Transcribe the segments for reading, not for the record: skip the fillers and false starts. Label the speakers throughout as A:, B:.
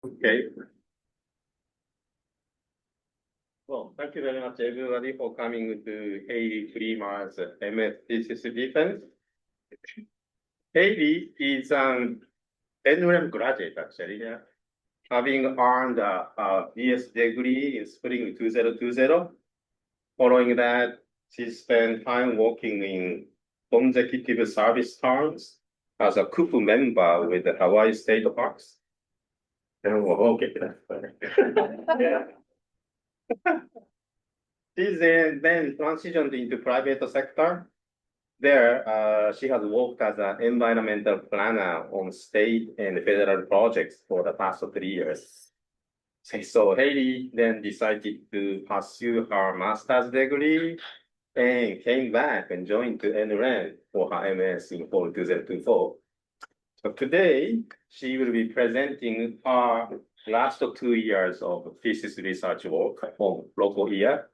A: Okay. Well, thank you very much, everybody, for coming to Hayley Cremer's MS thesis defense. Hayley is an NREM graduate, actually, having earned a BS degree in spring 2020. Following that, she spent time working in consecutive service terms as a COOP member with the Hawaii State Parks. Okay. Yeah. She then transitioned into private sector. There, she has worked as an environmental planner on state and federal projects for the past 3 years. So Hayley then decided to pursue her master's degree and came back and joined the NREM for her MS in fall 2024. So today, she will be presenting her last 2 years of thesis research work on Loko year.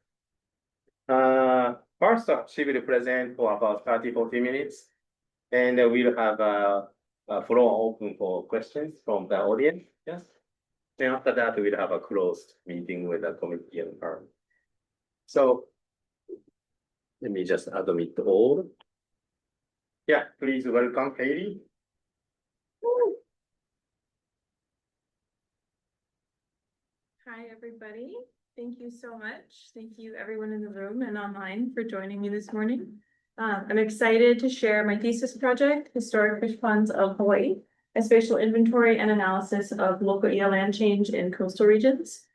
A: First, she will present for about 30-40 minutes, and we'll have a floor open for questions from the audience. Yes. Then after that, we'll have a closed meeting with the committee and her. So let me just admit all. Yeah, please welcome Hayley.
B: Hi, everybody. Thank you so much. Thank you everyone in the room and online for joining me this morning. I'm excited to share my thesis project, Historic Fish Ponds of Hawaii, a spatial inventory and analysis of local land change in coastal regions.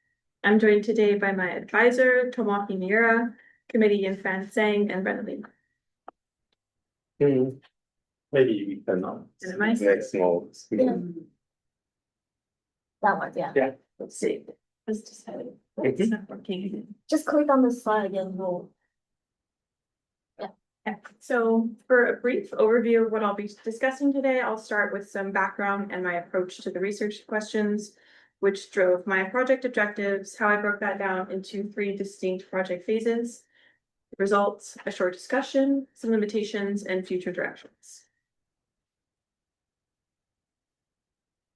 B: I'm joined today by my advisor, Tomoaki Miura, committee in Fan Sang, and Brenna Lee.
A: Maybe we can make small.
C: Yeah. That one, yeah.
A: Yeah.
B: Let's see. Let's decide. It's not working.
C: Just click on the slide again.
B: Yeah. So for a brief overview of what I'll be discussing today, I'll start with some background and my approach to the research questions, which drove my project objectives, how I broke that down into 3 distinct project phases, results, a short discussion, some limitations, and future directions.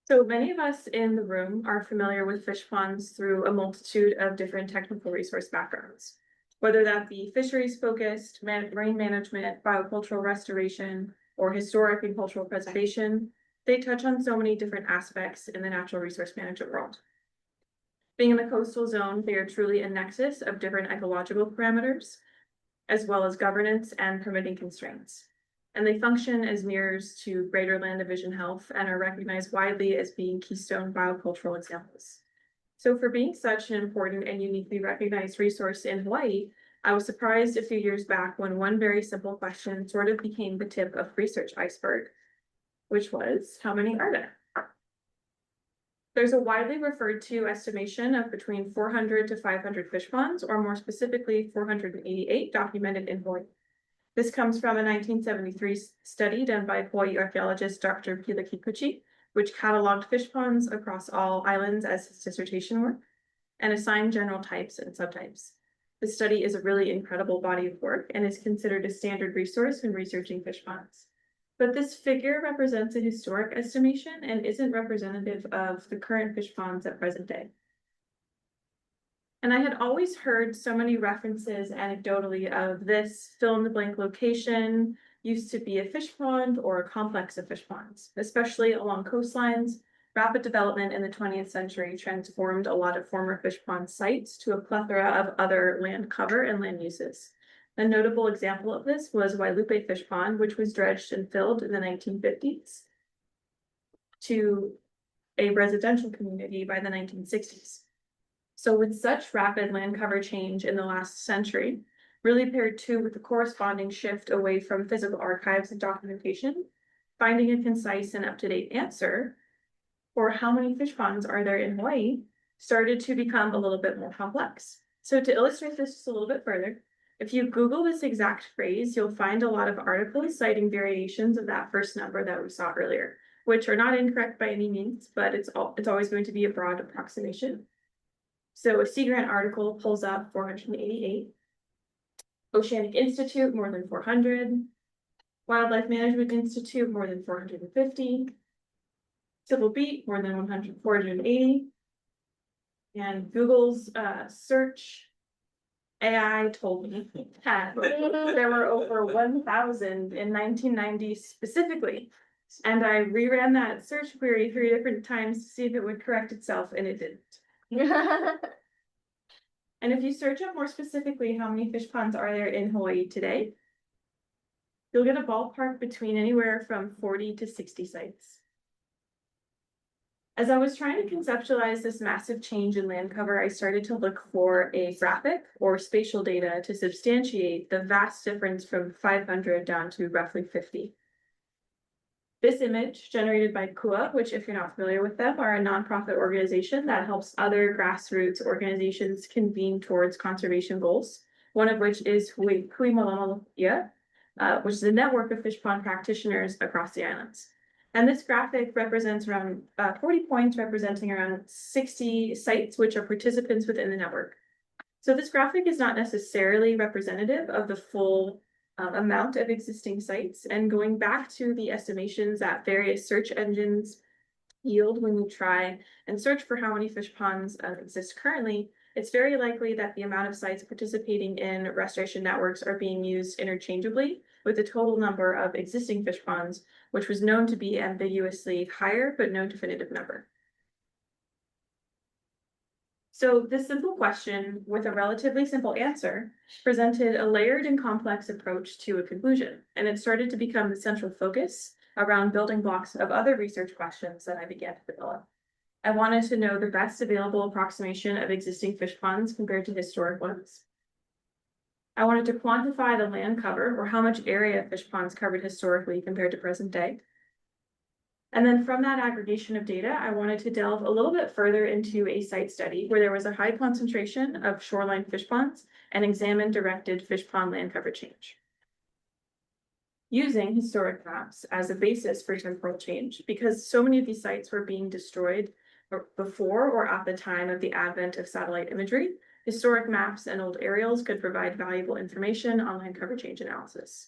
B: So many of us in the room are familiar with fish ponds through a multitude of different technical resource backgrounds, whether that be fisheries focused, marine management, biocultural restoration, or historic and cultural preservation. They touch on so many different aspects in the natural resource management world. Being in the coastal zone, they are truly a nexus of different ecological parameters, as well as governance and permitting constraints. And they function as mirrors to greater land division health and are recognized widely as being keystone biocultural examples. So for being such an important and uniquely recognized resource in Hawaii, I was surprised a few years back when one very simple question sort of became the tip of research iceberg, which was, how many are there? There's a widely referred to estimation of between 400 to 500 fish ponds, or more specifically, 488 documented in Hawaii. This comes from a 1973 study done by Hawaii archaeologist Dr. Pila Kikuchi, which cataloged fish ponds across all islands as his dissertation work and assigned general types and subtypes. The study is a really incredible body of work and is considered a standard resource when researching fish ponds. But this figure represents a historic estimation and isn't representative of the current fish ponds at present day. And I had always heard so many references anecdotally of this fill-in-the-blank location used to be a fish pond or a complex of fish ponds, especially along coastlines. Rapid development in the 20th century transformed a lot of former fish pond sites to a plethora of other land cover and land uses. A notable example of this was Wailupe Fish Pond, which was dredged and filled in the 1950s to a residential community by the 1960s. So with such rapid land cover change in the last century, really paired too with the corresponding shift away from physical archives and documentation, finding a concise and up-to-date answer for how many fish ponds are there in Hawaii started to become a little bit more complex. So to illustrate this just a little bit further, if you Google this exact phrase, you'll find a lot of articles citing variations of that first number that we saw earlier, which are not incorrect by any means, but it's always going to be a broad approximation. So a Sea Grant article pulls up 488, Oceanic Institute more than 400, Wildlife Management Institute more than 450, Civil beat, more than 480. And Google's search AI told me that there were over 1,000 in 1990 specifically. And I reran that search query 3 different times to see if it would correct itself, and it didn't. And if you search up more specifically how many fish ponds are there in Hawaii today, you'll get a ballpark between anywhere from 40 to 60 sites. As I was trying to conceptualize this massive change in land cover, I started to look for a graphic or spatial data to substantiate the vast difference from 500 down to roughly 50. This image, generated by KUA, which, if you're not familiar with them, are a nonprofit organization that helps other grassroots organizations convene towards conservation goals, one of which is Hui Malama Ia, which is a network of fish pond practitioners across the islands. And this graphic represents around 40 points, representing around 60 sites, which are participants within the network. So this graphic is not necessarily representative of the full amount of existing sites. And going back to the estimations that various search engines yield when you try and search for how many fish ponds exist currently, it's very likely that the amount of sites participating in restoration networks are being used interchangeably with the total number of existing fish ponds, which was known to be ambiguously higher, but no definitive number. So this simple question with a relatively simple answer presented a layered and complex approach to a conclusion, and it started to become the central focus around building blocks of other research questions that I began to develop. I wanted to know the best available approximation of existing fish ponds compared to historic ones. I wanted to quantify the land cover, or how much area fish ponds covered historically compared to present day. And then from that aggregation of data, I wanted to delve a little bit further into a site study where there was a high concentration of shoreline fish ponds and examine directed fish pond land cover change. Using historic maps as a basis for temporal change, because so many of these sites were being destroyed before or at the time of the advent of satellite imagery, historic maps and old aerials could provide valuable information on land cover change analysis.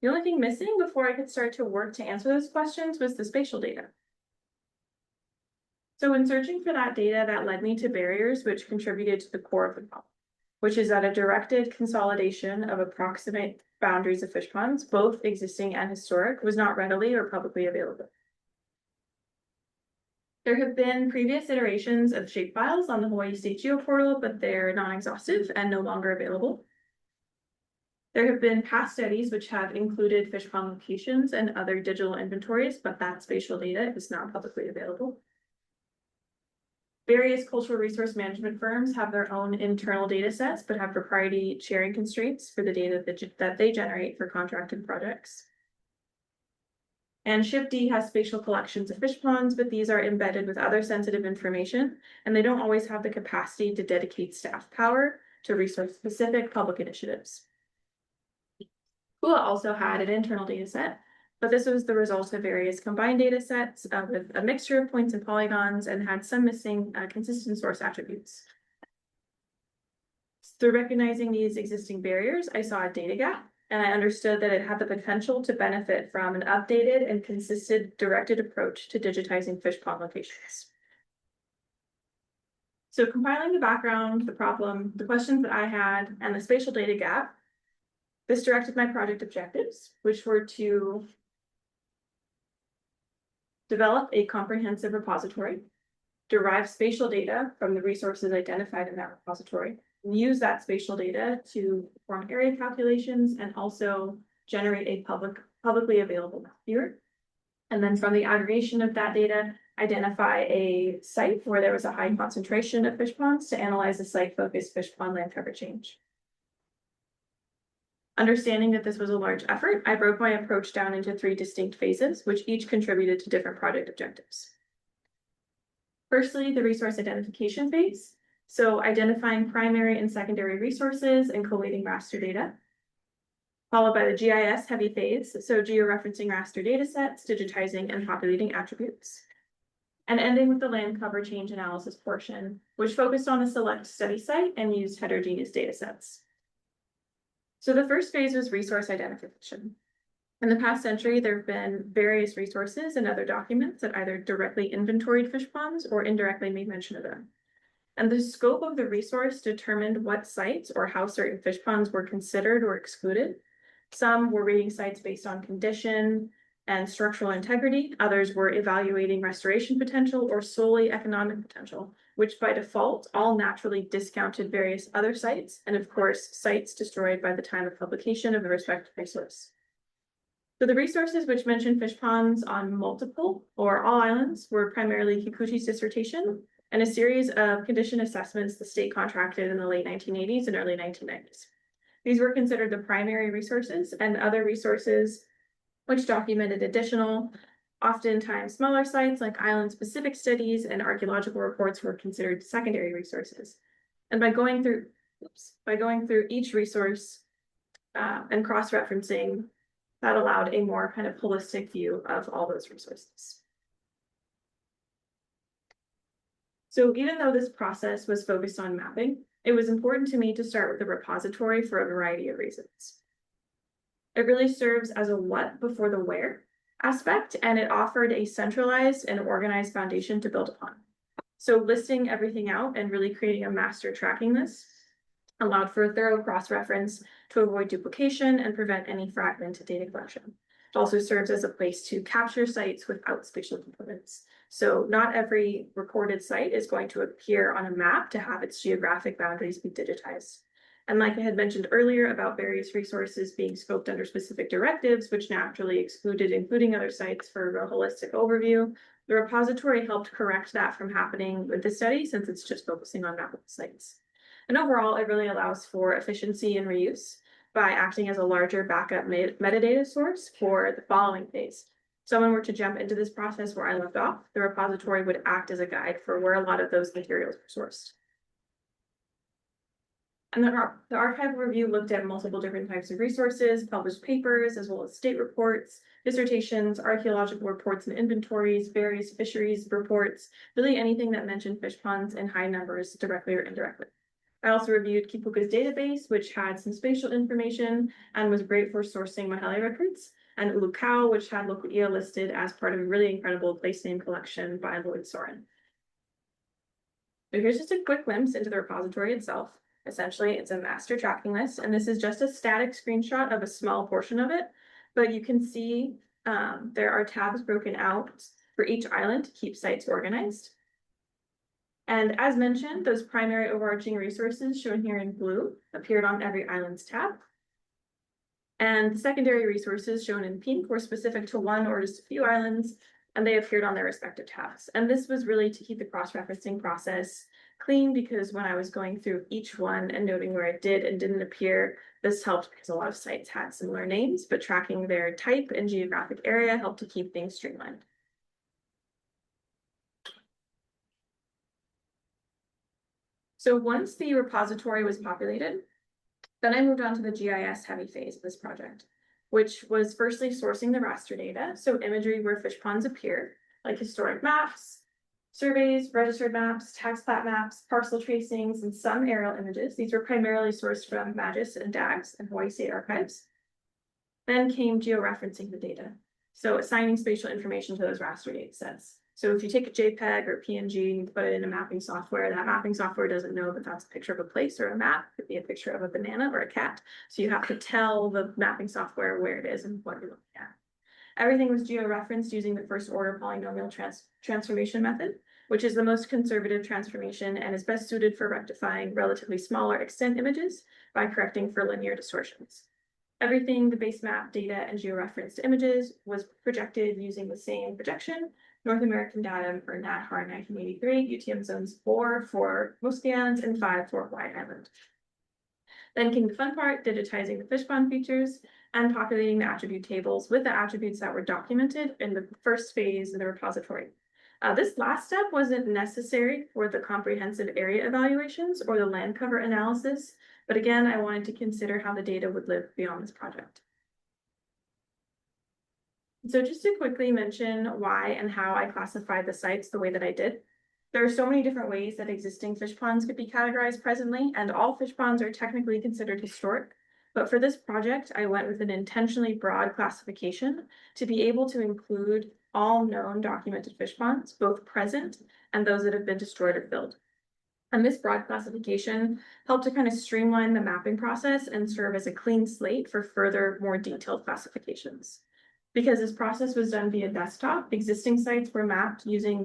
B: The only thing missing before I could start to work to answer those questions was the spatial data. So in searching for that data, that led me to barriers which contributed to the core of the problem, which is that a directed consolidation of approximate boundaries of fish ponds, both existing and historic, was not readily or publicly available. There have been previous iterations of shapefiles on the Hawaii State Geoportal, but they're non-exhaustive and no longer available. There have been past studies which have included fish pond locations and other digital inventories, but that spatial data is not publicly available. Various cultural resource management firms have their own internal data sets, but have proprietary sharing constraints for the data that they generate for contracted projects. And ShipD has spatial collections of fish ponds, but these are embedded with other sensitive information, and they don't always have the capacity to dedicate staff power to resource-specific public initiatives. KUA also had an internal data set, but this was the result of various combined data sets with a mixture of points and polygons, and had some missing consistent source attributes. Through recognizing these existing barriers, I saw a data gap, and I understood that it had the potential to benefit from an updated and consistent directed approach to digitizing fish pond locations. So compiling the background, the problem, the questions that I had, and the spatial data gap, this directed my project objectives, which were to develop a comprehensive repository, derive spatial data from the resources identified in that repository, and use that spatial data to perform area calculations and also generate a publicly available map viewer. And then from the aggregation of that data, identify a site where there was a high concentration of fish ponds to analyze the site-focused fish pond land cover change. Understanding that this was a large effort, I broke my approach down into 3 distinct phases, which each contributed to different project objectives. Firstly, the resource identification phase. So identifying primary and secondary resources and collating raster data. Followed by the GIS heavy phase. So georeferencing raster data sets, digitizing and populating attributes. And ending with the land cover change analysis portion, which focused on a select study site and used heterogeneous data sets. So the first phase was resource identification. In the past century, there have been various resources and other documents that either directly inventoried fish ponds or indirectly made mention of them. And the scope of the resource determined what sites or how certain fish ponds were considered or excluded. Some were rating sites based on condition and structural integrity. Others were evaluating restoration potential or solely economic potential, which by default all naturally discounted various other sites, and of course, sites destroyed by the time of publication of the respective resource. So the resources which mention fish ponds on multiple or all islands were primarily Kikuchi's dissertation and a series of condition assessments the state contracted in the late 1980s and early 1990s. These were considered the primary resources, and other resources which documented additional, oftentimes smaller sites like island-specific studies and archaeological reports were considered secondary resources. And by going through each resource and cross-referencing, that allowed a more kind of holistic view of all those resources. So even though this process was focused on mapping, it was important to me to start with the repository for a variety of reasons. It really serves as a what before the where aspect, and it offered a centralized and organized foundation to build upon. So listing everything out and really creating a master tracking list allowed for a thorough cross-reference to avoid duplication and prevent any fragmented data collection. It also serves as a place to capture sites without spatial components. So not every recorded site is going to appear on a map to have its geographic boundaries be digitized. And like I had mentioned earlier about various resources being scoped under specific directives, which naturally excluded including other sites for a holistic overview, the repository helped correct that from happening with the study since it's just focusing on mappable sites. And overall, it really allows for efficiency and reuse by acting as a larger backup metadata source for the following phase. If someone were to jump into this process where I left off, the repository would act as a guide for where a lot of those materials were sourced. And the archive review looked at multiple different types of resources, published papers, as well as state reports, dissertations, archaeological reports and inventories, various fisheries reports, really anything that mentioned fish ponds in high numbers directly or indirectly. I also reviewed Kipuka's database, which had some spatial information and was great for sourcing Mahali records, and Ulukau, which had Lokoʻia listed as part of a really incredible place name collection by Lloyd Soren. So here's just a quick glimpse into the repository itself. Essentially, it's a master tracking list, and this is just a static screenshot of a small portion of it, but you can see there are tabs broken out for each island to keep sites organized. And as mentioned, those primary overarching resources shown here in blue appeared on every island's tab. And the secondary resources shown in pink were specific to one or just a few islands, and they appeared on their respective tabs. And this was really to keep the cross-referencing process clean, because when I was going through each one and noting where it did and didn't appear, this helped because a lot of sites had similar names, but tracking their type and geographic area helped to keep things streamlined. So once the repository was populated, then I moved on to the GIS heavy phase of this project, which was firstly sourcing the raster data, so imagery where fish ponds appear, like historic maps, surveys, registered maps, tax plat maps, parcel tracings, and some aerial images. These were primarily sourced from MAGIS and DAGS and Hawaii State Archives. Then came georeferencing the data, so assigning spatial information to those raster data sets. So if you take a JPEG or PNG and you put it in a mapping software, that mapping software doesn't know that that's a picture of a place or a map. It could be a picture of a banana or a cat. So you have to tell the mapping software where it is and what you're looking at. Everything was georeferenced using the first order polynomial transformation method, which is the most conservative transformation and is best suited for rectifying relatively smaller extent images by correcting for linear distortions. Everything, the base map, data, and georeferenced images was projected using the same projection, North American datum for NatHar 1983, UTM zones 4 for most of the islands and 5 for Hawaii Island. Then came the fun part, digitizing the fish pond features and populating the attribute tables with the attributes that were documented in the first phase of the repository. This last step wasn't necessary for the comprehensive area evaluations or the land cover analysis, but again, I wanted to consider how the data would live beyond this project. So just to quickly mention why and how I classified the sites the way that I did. There are so many different ways that existing fish ponds could be categorized presently, and all fish ponds are technically considered historic. But for this project, I went with an intentionally broad classification to be able to include all known documented fish ponds, both present and those that have been destroyed or filled. And this broad classification helped to kind of streamline the mapping process and serve as a clean slate for further, more detailed classifications. Because this process was done via desktop, existing sites were mapped using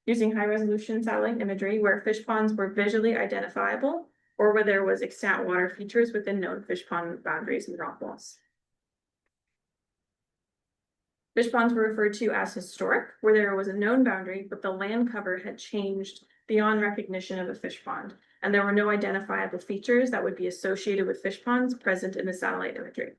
B: high-resolution satellite imagery where fish ponds were visually identifiable or where there was extant water features within known fish pond boundaries and rock walls. Fish ponds were referred to as historic, where there was a known boundary, but the land cover had changed beyond recognition of a fish pond, and there were no identifiable features that would be associated with fish ponds present in the satellite imagery.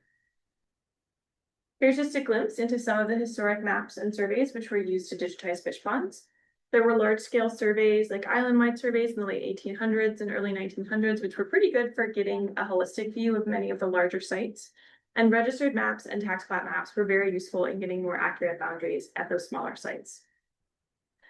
B: Here's just a glimpse into some of the historic maps and surveys which were used to digitize fish ponds. There were large-scale surveys like island-wide surveys in the late 1800s and early 1900s, which were pretty good for getting a holistic view of many of the larger sites. And registered maps and tax plat maps were very useful in getting more accurate boundaries at those smaller sites.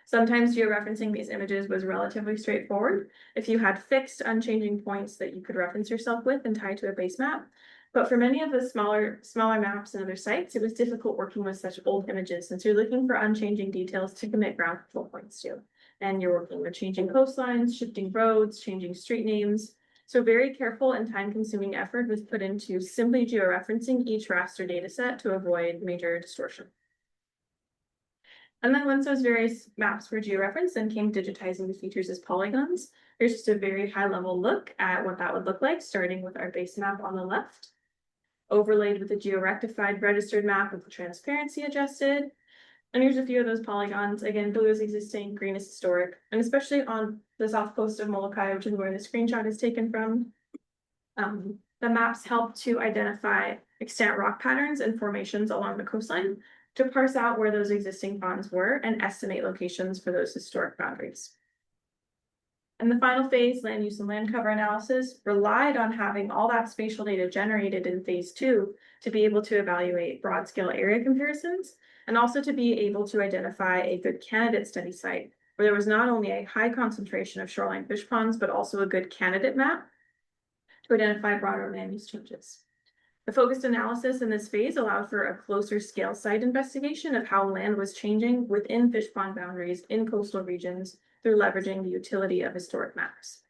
B: Sometimes georeferencing these images was relatively straightforward if you had fixed, unchanging points that you could reference yourself with and tie to a base map. But for many of the smaller maps and other sites, it was difficult working with such old images since you're looking for unchanging details to commit ground control points to. And you're working with changing coastlines, shifting roads, changing street names. So very careful and time-consuming effort was put into simply georeferencing each raster dataset to avoid major distortion. And then once those various maps were georeferenced, then came digitizing the features as polygons. Here's just a very high-level look at what that would look like, starting with our base map on the left, overlaid with a georectified registered map with the transparency adjusted. And here's a few of those polygons. Again, blue is existing, green is historic, and especially on the south coast of Molokai, which is where the screenshot is taken from. The maps help to identify extant rock patterns and formations along the coastline to parse out where those existing ponds were and estimate locations for those historic boundaries. And the final phase, land use and land cover analysis, relied on having all that spatial data generated in phase 2 to be able to evaluate broad scale area comparisons and also to be able to identify a good candidate study site where there was not only a high concentration of shoreline fish ponds, but also a good candidate map to identify broader land use changes. The focused analysis in this phase allowed for a closer scale site investigation of how land was changing within fish pond boundaries in coastal regions through leveraging the utility of historic maps.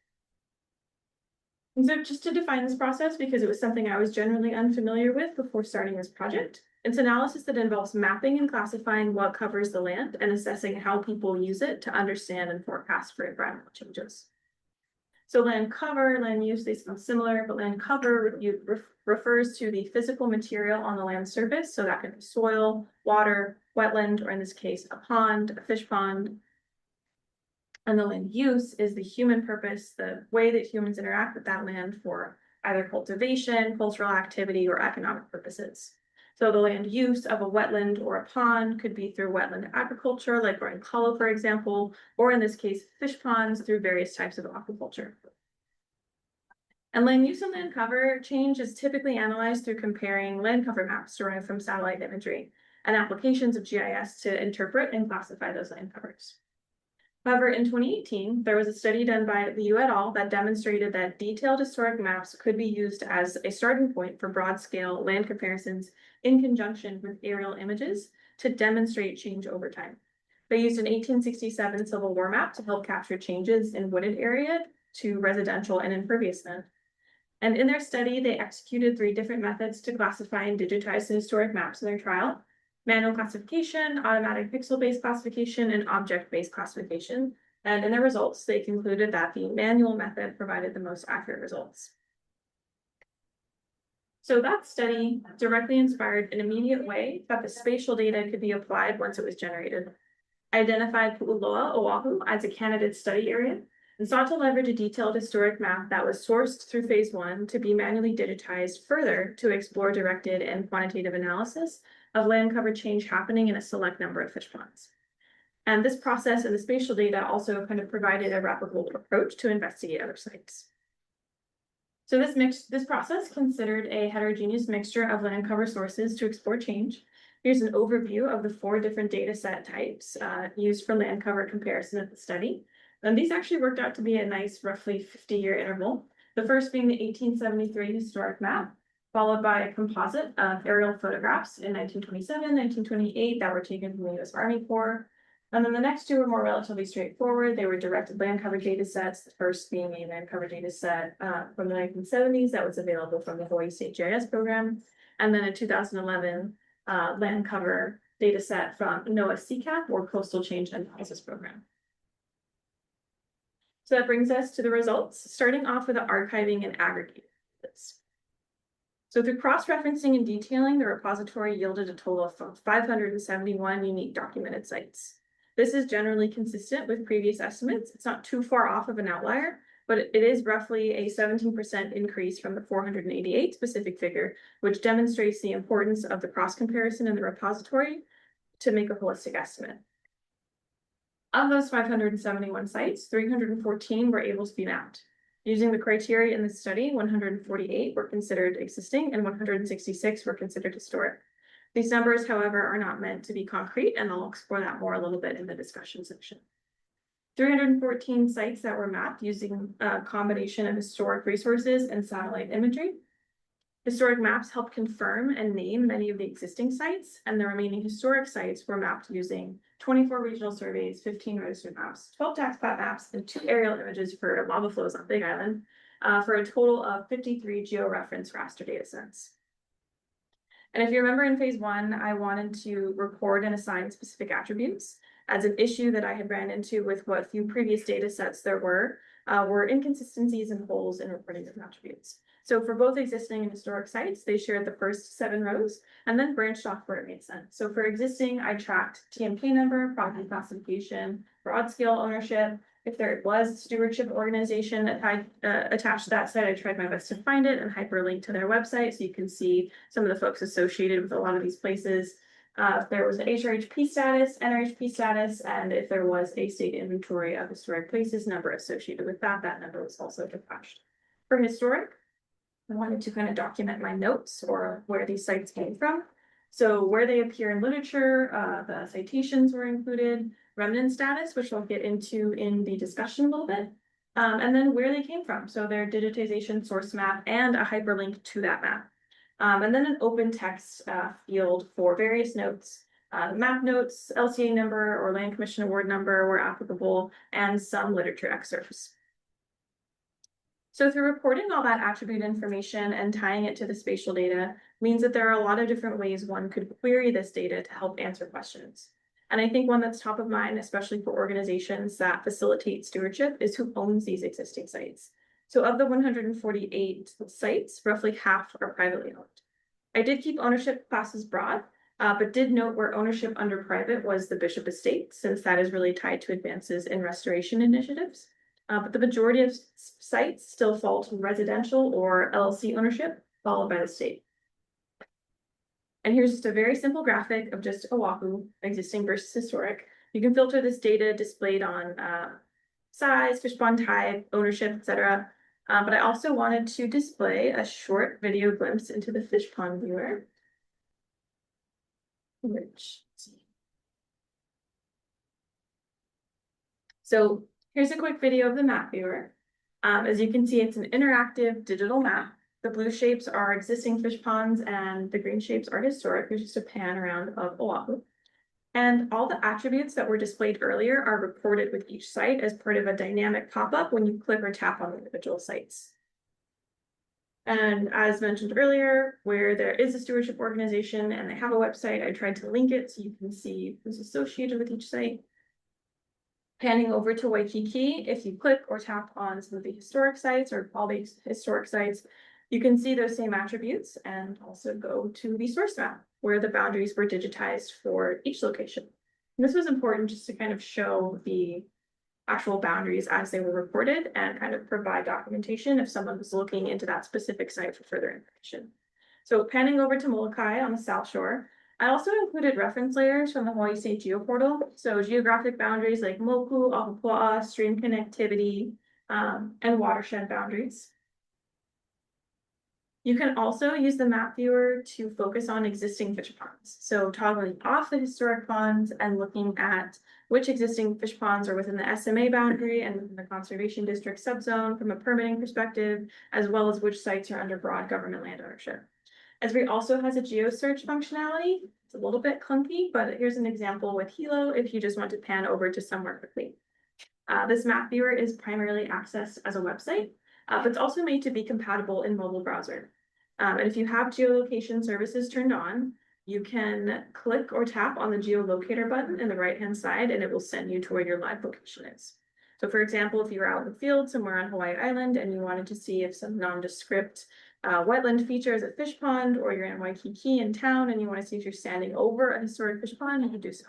B: And so just to define this process, because it was something I was generally unfamiliar with before starting this project, it's analysis that involves mapping and classifying what covers the land and assessing how people use it to understand and forecast for environmental changes. So land cover, land use, they sound similar, but land cover refers to the physical material on the land surface. So that could be soil, water, wetland, or in this case, a pond, a fish pond. And the land use is the human purpose, the way that humans interact with that land for either cultivation, cultural activity, or economic purposes. So the land use of a wetland or a pond could be through wetland agriculture, like growing kalo, for example, or in this case, fish ponds through various types of aquaculture. And land use and land cover change is typically analyzed through comparing land cover maps derived from satellite imagery and applications of GIS to interpret and classify those land covers. However, in 2018, there was a study done by Liu et al. That demonstrated that detailed historic maps could be used as a starting point for broad-scale land comparisons in conjunction with aerial images to demonstrate change over time. They used an 1867 Civil War map to help capture changes in wooded area to residential and impervious land. And in their study, they executed 3 different methods to classify and digitize the historic maps in their trial: manual classification, automatic pixel-based classification, and object-based classification. And in their results, they concluded that the manual method provided the most accurate results. So that study directly inspired an immediate way that the spatial data could be applied once it was generated. I identified Pu'uloa, Oahu, as a candidate study area and sought to leverage a detailed historic map that was sourced through phase 1 to be manually digitized further to explore directed and quantitative analysis of land cover change happening in a select number of fish ponds. And this process and the spatial data also kind of provided a replicable approach to investigate other sites. So this process considered a heterogeneous mixture of land cover sources to explore change. Here's an overview of the 4 different data set types used for land cover comparison of the study. And these actually worked out to be a nice roughly 50-year interval. The first being the 1873 historic map, followed by a composite of aerial photographs in 1927, 1928 that were taken from the US Army Corps. And then the next two were more relatively straightforward. They were directed land cover data sets, the first being a land cover data set from the 1970s that was available from the Hawaii State GIS program. And then a 2011 land cover data set from NOAA CCAP or Coastal Change Analysis Program. So that brings us to the results, starting off with the archiving and aggregating. So through cross-referencing and detailing, the repository yielded a total of 571 unique documented sites. This is generally consistent with previous estimates. It's not too far off of an outlier, but it is roughly a 17% increase from the 488 specific figure, which demonstrates the importance of the cross-comparison in the repository to make a holistic estimate. Of those 571 sites, 314 were able to be mapped. Using the criteria in the study, 148 were considered existing and 166 were considered historic. These numbers, however, are not meant to be concrete, and I'll explore that more a little bit in the discussion section. 314 sites that were mapped using a combination of historic resources and satellite imagery. Historic maps help confirm and name many of the existing sites, and the remaining historic sites were mapped using 24 regional surveys, 15 registered maps, 12 tax plat maps, and 2 aerial images for lava flows on Big Island, for a total of 53 georeference raster data sets. And if you remember in phase 1, I wanted to record and assign specific attributes, as an issue that I had ran into with what few previous data sets there were inconsistencies and holes in reporting of attributes. So for both existing and historic sites, they shared the first 7 rows and then branched off where it made sense. So for existing, I tracked TMK number, property classification, broad scale ownership. If there was a stewardship organization that had attached to that site, I tried my best to find it and hyperlink to their website so you can see some of the folks associated with a lot of these places. If there was an HRHP status, NRHP status, and if there was a state inventory of historic places number associated with that, that number was also attached. For historic, I wanted to kind of document my notes or where these sites came from. So where they appear in literature, the citations were included, remnant status, which we'll get into in the discussion a little bit, and then where they came from. So their digitization source map and a hyperlink to that map. And then an open text field for various notes, map notes, LCA number or Land Commission Award number where applicable, and some literature excerpts. So through reporting all that attribute information and tying it to the spatial data means that there are a lot of different ways one could query this data to help answer questions. And I think one that's top of mind, especially for organizations that facilitate stewardship, is who owns these existing sites. So of the 148 sites, roughly half are privately owned. I did keep ownership classes broad, but did note where ownership under private was the Bishop Estate, since that is really tied to advances in restoration initiatives. But the majority of sites still fall to residential or LLC ownership, followed by the state. And here's just a very simple graphic of just Oahu, existing versus historic. You can filter this data displayed on size, fish pond type, ownership, etc. But I also wanted to display a short video glimpse into the fish pond viewer. So here's a quick video of the map viewer. As you can see, it's an interactive digital map. The blue shapes are existing fish ponds and the green shapes are historic. There's just a pan around of Oahu. And all the attributes that were displayed earlier are reported with each site as part of a dynamic pop-up when you click or tap on individual sites. And as mentioned earlier, where there is a stewardship organization and they have a website, I tried to link it so you can see who's associated with each site. Panning over to Waikiki, if you click or tap on some of the historic sites or all the historic sites, you can see those same attributes and also go to the source map where the boundaries were digitized for each location. And this was important just to kind of show the actual boundaries as they were reported and kind of provide documentation if someone was looking into that specific site for further information. So panning over to Molokai on the South Shore, I also included reference layers from the Hawaii State GeoPortal. So geographic boundaries like moku, ahupua'a, stream connectivity, and watershed boundaries. You can also use the map viewer to focus on existing fish ponds. So toggling off the historic ponds and looking at which existing fish ponds are within the SMA boundary and within the conservation district subzone from a permitting perspective, as well as which sites are under broad government land ownership. Esri also has a geo search functionality. It's a little bit clunky, but here's an example with Hilo if you just want to pan over to somewhere quickly. This map viewer is primarily accessed as a website, but it's also made to be compatible in mobile browser. And if you have geolocation services turned on, you can click or tap on the geolocator button in the right-hand side, and it will send you to where your live location is. So for example, if you were out in the field somewhere on Hawaii Island and you wanted to see if some nondescript wetland features a fish pond, or you're in Waikiki in town and you want to see if you're standing over a historic fish pond, you can do so.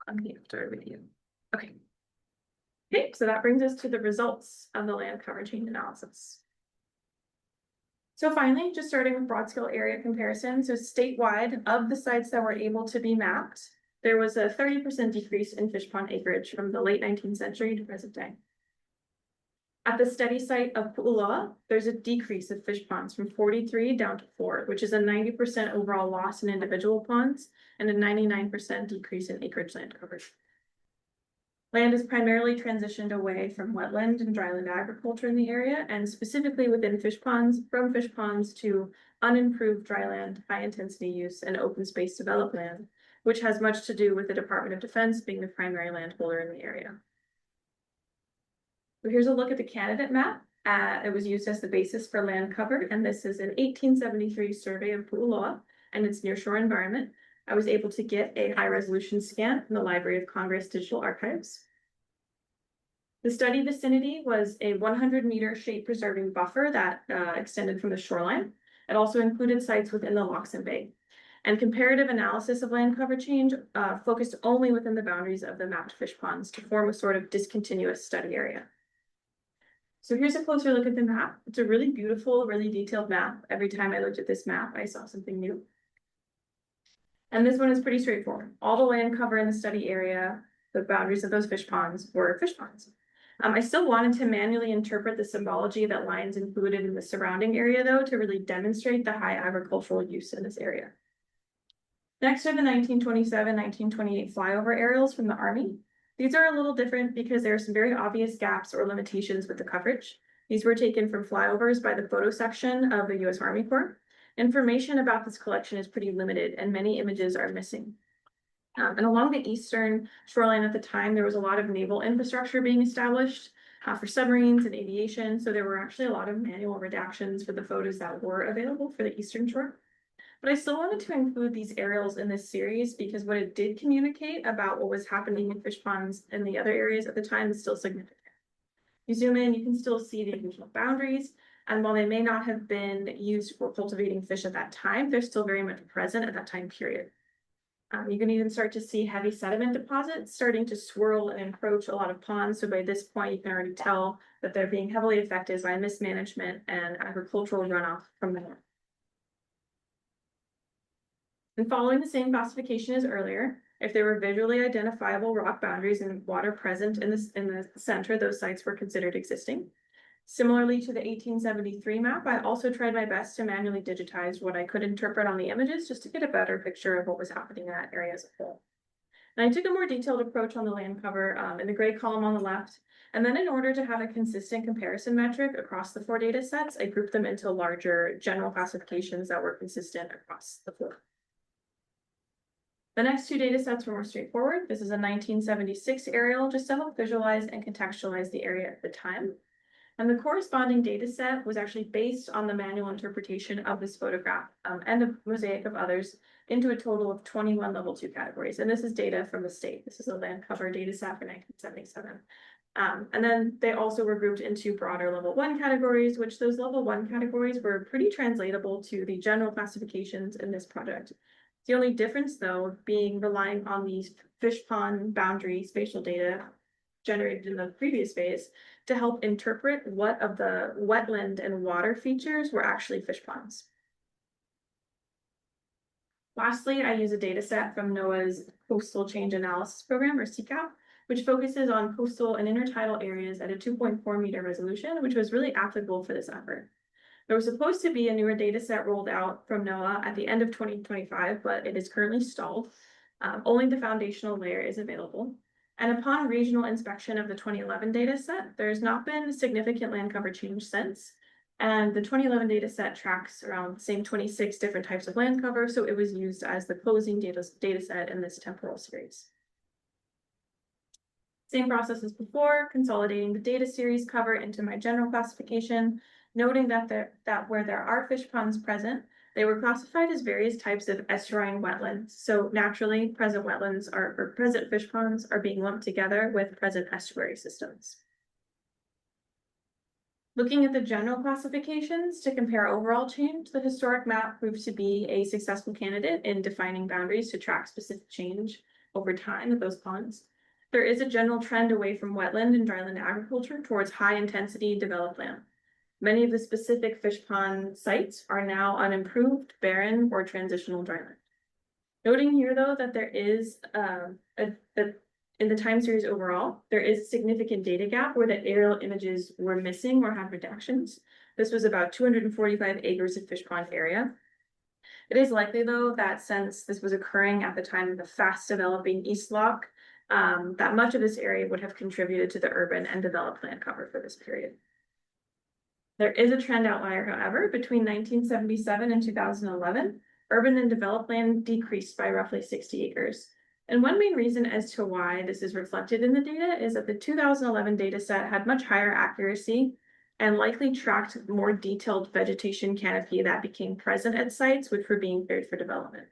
B: On the after video. Okay. Okay, so that brings us to the results of the land cover change analysis. So finally, just starting with broad scale area comparison. So statewide, of the sites that were able to be mapped, there was a 30% decrease in fish pond acreage from the late 19th century to present day. At the study site of Pu'uloa, there's a decrease of fish ponds from 43 down to 4, which is a 90% overall loss in individual ponds and a 99% decrease in acreage land coverage. Land is primarily transitioned away from wetland and dryland agriculture in the area, and specifically within fish ponds, from fish ponds to unimproved dryland, high-intensity use, and open space developed land, which has much to do with the Department of Defense being the primary landholder in the area. So here's a look at the candidate map. It was used as the basis for land cover, and this is an 1873 survey of Pu'uloa and its nearshore environment. I was able to get a high-resolution scan from the Library of Congress Digital Archives. The study vicinity was a 100-meter shade-preserving buffer that extended from the shoreline. It also included sites within the locks and bay. And comparative analysis of land cover change focused only within the boundaries of the mapped fish ponds to form a sort of discontinuous study area. So here's a closer look at the map. It's a really beautiful, really detailed map. Every time I looked at this map, I saw something new. And this one is pretty straightforward. All the land cover in the study area, the boundaries of those fish ponds were fish ponds. I still wanted to manually interpret the symbology that lines included in the surrounding area, though, to really demonstrate the high agricultural use in this area. Next are the 1927-1928 flyover aerials from the Army. These are a little different because there are some very obvious gaps or limitations with the coverage. These were taken from flyovers by the photo section of the U.S. Army Corps. Information about this collection is pretty limited, and many images are missing. And along the eastern shoreline at the time, there was a lot of naval infrastructure being established for submarines and aviation. So there were actually a lot of manual redactions for the photos that were available for the eastern shore. But I still wanted to include these aerials in this series because what it did communicate about what was happening in fish ponds and the other areas at the time is still significant. You zoom in, you can still see the original boundaries. And while they may not have been used for cultivating fish at that time, they're still very much present at that time period. You can even start to see heavy sediment deposits starting to swirl and encroach a lot of ponds. So by this point, you can already tell that they're being heavily affected by mismanagement and agricultural runoff from the north. And following the same classification as earlier, if there were visually identifiable rock boundaries and water present in the center, those sites were considered existing. Similarly to the 1873 map, I also tried my best to manually digitize what I could interpret on the images just to get a better picture of what was happening in that area as a whole. And I took a more detailed approach on the land cover in the gray column on the left. And then in order to have a consistent comparison metric across the 4 data sets, I grouped them into larger general classifications that were consistent across the 4. The next 2 data sets were more straightforward. This is a 1976 aerial just to help visualize and contextualize the area at the time. And the corresponding data set was actually based on the manual interpretation of this photograph and a mosaic of others into a total of 21 level 2 categories. And this is data from the state. This is a land cover data set for 1977. And then they also were grouped into broader level 1 categories, which those level 1 categories were pretty translatable to the general classifications in this project. The only difference, though, being relying on these fish pond boundary spatial data generated in the previous phase to help interpret what of the wetland and water features were actually fish ponds. Lastly, I use a data set from NOAA's Coastal Change Analysis Program, or CCAP, which focuses on coastal and intertidal areas at a 2.4 meter resolution, which was really applicable for this effort. There was supposed to be a newer data set rolled out from NOAA at the end of 2025, but it is currently stalled. Only the foundational layer is available. And upon regional inspection of the 2011 data set, there's not been significant land cover change since. And the 2011 data set tracks around the same 26 different types of land cover, so it was used as the closing data set in this temporal series. Same process as before, consolidating the data series cover into my general classification, noting that where there are fish ponds present, they were classified as various types of estuarine wetlands. So naturally, present wetlands or present fish ponds are being lumped together with present estuary systems. Looking at the general classifications to compare overall change, the historic map proved to be a successful candidate in defining boundaries to track specific change over time of those ponds. There is a general trend away from wetland and dryland agriculture towards high-intensity developed land. Many of the specific fish pond sites are now unimproved, barren, or transitional dryland. Noting here, though, that there is in the time series overall, there is a significant data gap where the aerial images were missing or had redactions. This was about 245 acres of fish pond area. It is likely, though, that since this was occurring at the time of the fast developing East Lock, that much of this area would have contributed to the urban and developed land cover for this period. There is a trend outlier, however, between 1977 and 2011, urban and developed land decreased by roughly 60 acres. And one main reason as to why this is reflected in the data is that the 2011 data set had much higher accuracy and likely tracked more detailed vegetation canopy that became present at sites which were being cleared for development.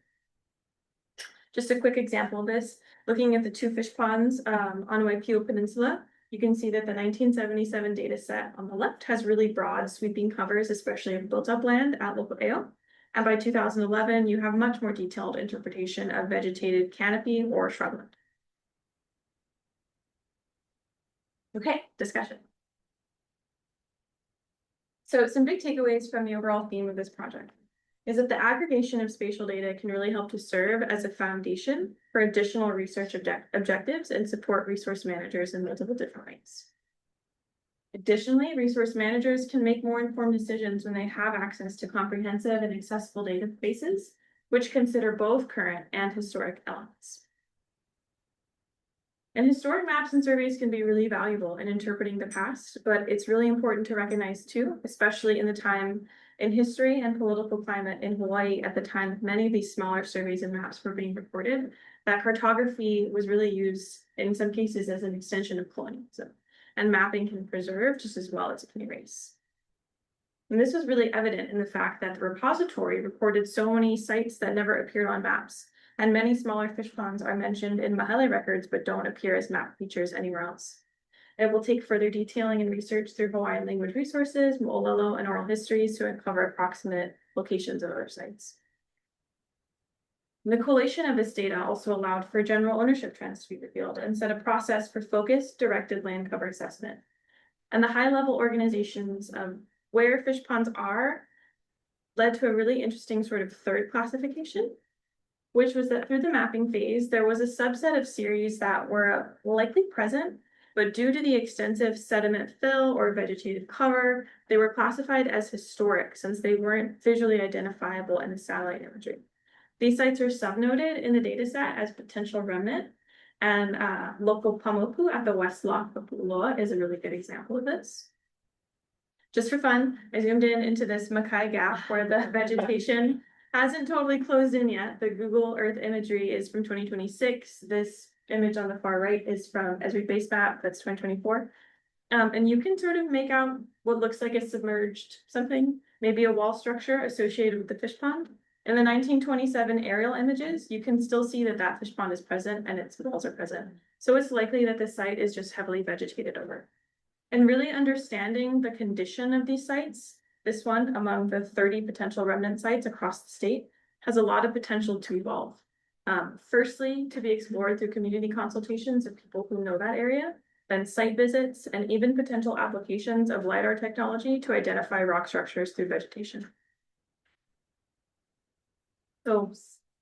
B: Just a quick example of this, looking at the two fish ponds on Waipio Peninsula, you can see that the 1977 data set on the left has really broad sweeping covers, especially of built up land at Loko. And by 2011, you have much more detailed interpretation of vegetated canopy or shrubland. Okay, discussion. So some big takeaways from the overall theme of this project is that the aggregation of spatial data can really help to serve as a foundation for additional research objectives and support resource managers in multiple different ways. Additionally, resource managers can make more informed decisions when they have access to comprehensive and accessible databases, which consider both current and historic elements. And historic maps and surveys can be really valuable in interpreting the past, but it's really important to recognize too, especially in the time in history and political climate in Hawaii at the time many of these smaller surveys and maps were being recorded, that cartography was really used in some cases as an extension of colonialism, and mapping can preserve just as well as it can erase. And this was really evident in the fact that the repository recorded so many sites that never appeared on maps, and many smaller fish ponds are mentioned in Mahele records but don't appear as map features anywhere else. It will take further detailing and research through Hawaiian language resources, mo'olelo, and oral histories to uncover approximate locations of other sites. The collation of this data also allowed for general ownership trends to be revealed and set a process for focused, directed land cover assessment. And the high-level organizations of where fish ponds are led to a really interesting sort of third classification, which was that through the mapping phase, there was a subset of series that were likely present, but due to the extensive sediment fill or vegetative cover, they were classified as historic since they weren't visually identifiable in the satellite imagery. These sites are subnoted in the dataset as potential remnant, and Loko Pamoku at the West Lock of Pu'uloa is a really good example of this. Just for fun, I zoomed in into this Makai Gap where the vegetation hasn't totally closed in yet. The Google Earth imagery is from 2026. This image on the far right is from Esri Base Map, that's 2024. And you can sort of make out what looks like a submerged something, maybe a wall structure associated with the fish pond. In the 1927 aerial images, you can still see that that fish pond is present and its walls are present. So it's likely that the site is just heavily vegetated over. And really understanding the condition of these sites, this one among the 30 potential remnant sites across the state has a lot of potential to evolve. Firstly, to be explored through community consultations of people who know that area, then site visits, and even potential applications of LiDAR technology to identify rock structures through vegetation. So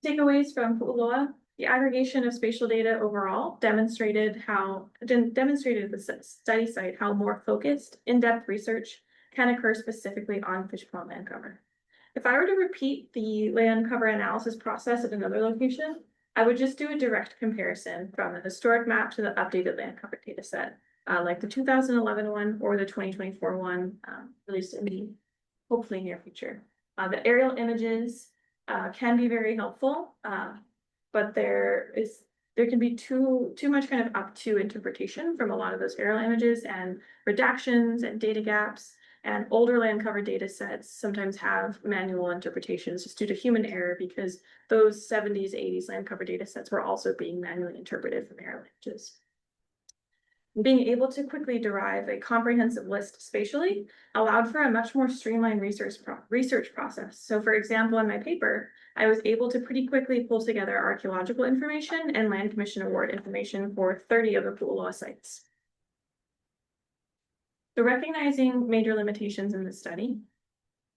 B: takeaways from Pu'uloa, the aggregation of spatial data overall demonstrated the study site how more focused, in-depth research can occur specifically on fish pond land cover. If I were to repeat the land cover analysis process at another location, I would just do a direct comparison from the historic map to the updated land cover data set, like the 2011 one or the 2024 one, released in the hopefully near future. The aerial images can be very helpful, but there can be too much kind of up to interpretation from a lot of those aerial images and redactions and data gaps. And older land cover data sets sometimes have manual interpretations just due to human error, because those 70s, 80s land cover data sets were also being manually interpreted from aerial images. Being able to quickly derive a comprehensive list spatially allowed for a much more streamlined research process. So for example, in my paper, I was able to pretty quickly pull together archaeological information and Land Commission Award information for 30 of the Pu'uloa sites. So recognizing major limitations in this study,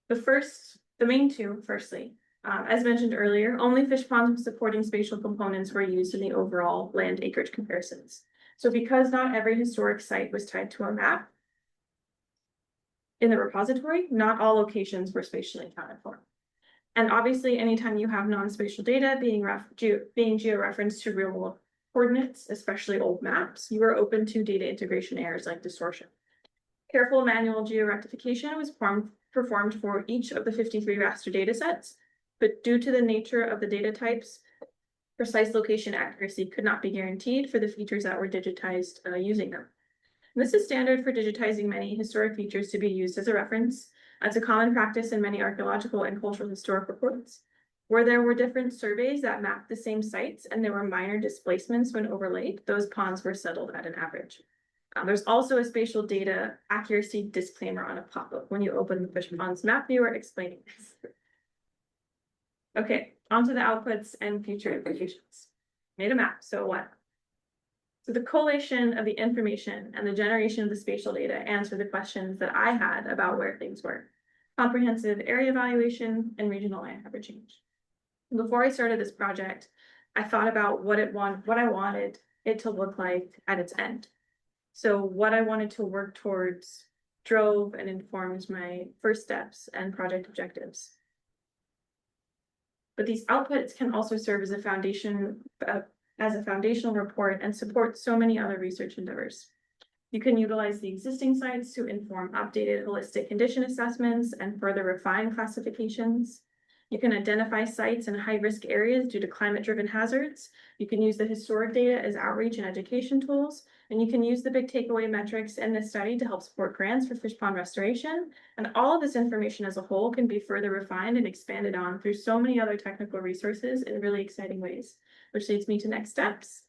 B: the main two, firstly, as mentioned earlier, only fish ponds with supporting spatial components were used in the overall land acreage comparisons. So because not every historic site was tied to a map in the repository, not all locations were spatially accounted for. And obviously, anytime you have non-spatial data being georeferenced to real world coordinates, especially old maps, you are open to data integration errors like distortion. Careful manual georectification was performed for each of the 53 raster data sets, but due to the nature of the data types, precise location accuracy could not be guaranteed for the features that were digitized using them. And this is standard for digitizing many historic features to be used as a reference. It's a common practice in many archaeological and cultural historic reports, where there were different surveys that mapped the same sites and there were minor displacements when overlaid. Those ponds were settled at an average. There's also a spatial data accuracy disclaimer on a pop-up when you open the Fishponds map viewer explaining this. Okay, onto the outputs and future implications. Made a map, so what? So the collation of the information and the generation of the spatial data answer the questions that I had about where things were. Comprehensive area evaluation and regional land cover change. Before I started this project, I thought about what I wanted it to look like at its end. So what I wanted to work towards drove and informed my first steps and project objectives. But these outputs can also serve as a foundational report and support so many other research endeavors. You can utilize the existing sites to inform updated holistic condition assessments and further refine classifications. You can identify sites in high-risk areas due to climate-driven hazards. You can use the historic data as outreach and education tools, and you can use the big takeaway metrics in this study to help support grants for fish pond restoration. And all of this information as a whole can be further refined and expanded on through so many other technical resources in really exciting ways, which leads me to next steps.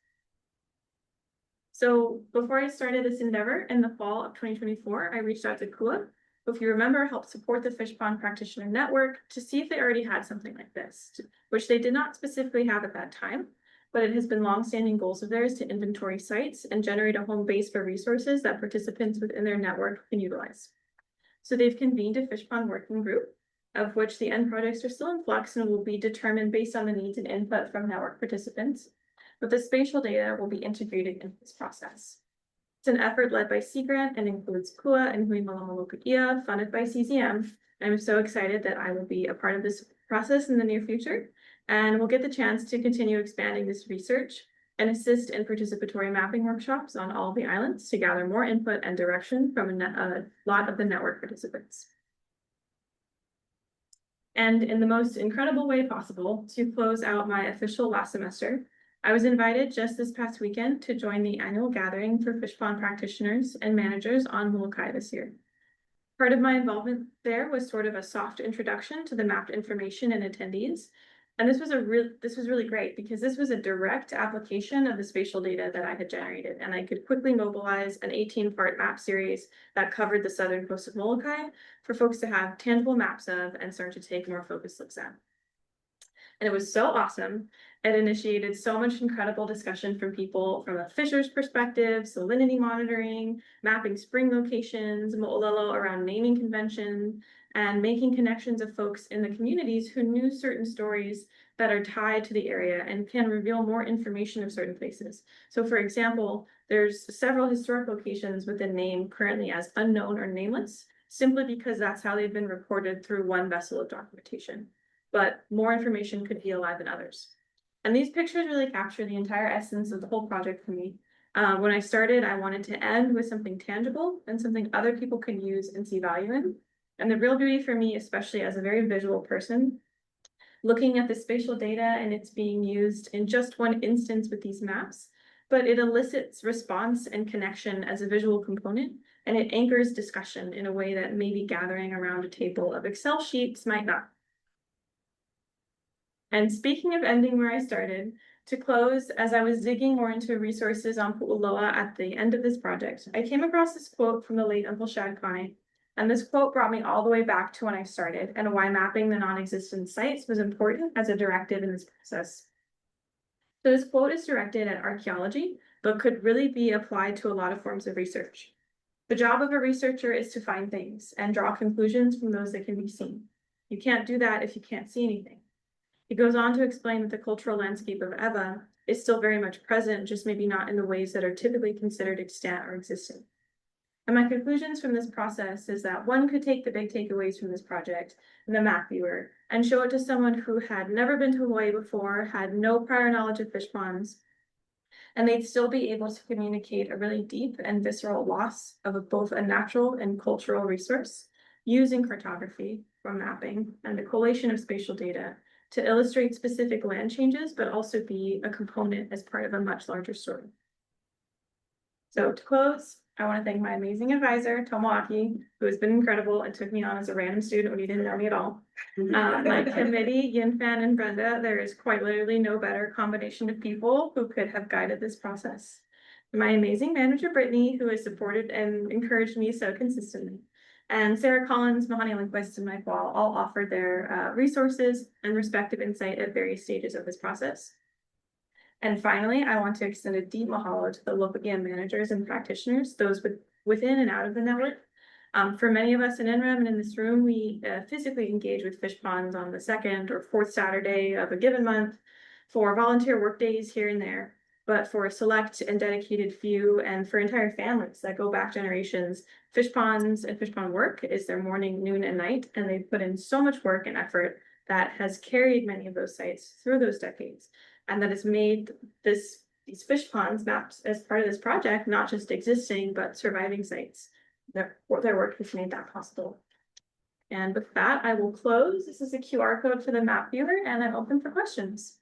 B: So before I started this endeavor in the fall of 2024, I reached out to KUA, who, if you remember, helped support the Fish Pond Practitioner Network to see if they already had something like this, which they did not specifically have at that time, but it has been longstanding goals of theirs to inventory sites and generate a home base for resources that participants within their network can utilize. So they've convened a Fish Pond working group, of which the end projects are still in flux and will be determined based on the needs and input from network participants. But the spatial data will be integrated into this process. It's an effort led by Sea Grant and includes KUA and Hui Malama funded by CCM. I'm so excited that I will be a part of this process in the near future, and we'll get the chance to continue expanding this research and assist in participatory mapping workshops on all of the islands to gather more input and direction from a lot of the network participants. And in the most incredible way possible, to close out my official last semester, I was invited just this past weekend to join the annual gathering for fish pond practitioners and managers on Molokai this year. Part of my involvement there was sort of a soft introduction to the mapped information and attendees. And this was really great because this was a direct application of the spatial data that I had generated, and I could quickly mobilize an 18-part map series that covered the southern coast of Molokai for folks to have tangible maps of and start to take more focused looks at. And it was so awesome. It initiated so much incredible discussion from people from a fisher's perspective, salinity monitoring, mapping spring locations, mo'olelo around naming convention, and making connections of folks in the communities who knew certain stories that are tied to the area and can reveal more information of certain places. So for example, there's several historic locations with a name currently as unknown or nameless, simply because that's how they've been reported through one vessel of documentation. But more information could be alive in others. And these pictures really capture the entire essence of the whole project for me. When I started, I wanted to end with something tangible and something other people can use and see value in. And the real beauty for me, especially as a very visual person, looking at the spatial data and it's being used in just one instance with these maps, but it elicits response and connection as a visual component, and it anchors discussion in a way that maybe gathering around a table of Excel sheets might not. And speaking of ending where I started, to close, as I was digging more into resources on Pu'uloa at the end of this project, I came across this quote from the late Uncle Shad Kane. And this quote brought me all the way back to when I started and why mapping the non-existent sites was important as a directive in this process. So this quote is directed at archaeology, but could really be applied to a lot of forms of research. The job of a researcher is to find things and draw conclusions from those that can be seen. You can't do that if you can't see anything. He goes on to explain that the cultural landscape of Eva is still very much present, just maybe not in the ways that are typically considered extant or existent. And my conclusions from this process is that one could take the big takeaways from this project and the map viewer and show it to someone who had never been to Hawaii before, had no prior knowledge of fish ponds, and they'd still be able to communicate a really deep and visceral loss of both a natural and cultural resource using cartography from mapping and the collation of spatial data to illustrate specific land changes, but also be a component as part of a much larger story. So to close, I want to thank my amazing advisor, Tomoaki, who has been incredible and took me on as a random student when he didn't know me at all. My committee, Yinfan and Brenda, there is quite literally no better combination of people who could have guided this process. My amazing manager, Brittany, who has supported and encouraged me so consistently. And Sarah Collins, Mahani Lindquist, and Mike Wall all offered their resources and respective insight at various stages of this process. And finally, I want to extend a deep mahalo to the local GAM managers and practitioners, those within and out of the network. For many of us in NREM and in this room, we physically engage with fish ponds on the second or fourth Saturday of a given month for volunteer work days here and there. But for a select and dedicated few and for entire families that go back generations, fish ponds and fish pond work is their morning, noon, and night. And they put in so much work and effort that has carried many of those sites through those decades. And that has made these fish ponds maps as part of this project, not just existing, but surviving sites. Their work has made that possible. And with that, I will close. This is a QR code for the map viewer, and I'm open for questions.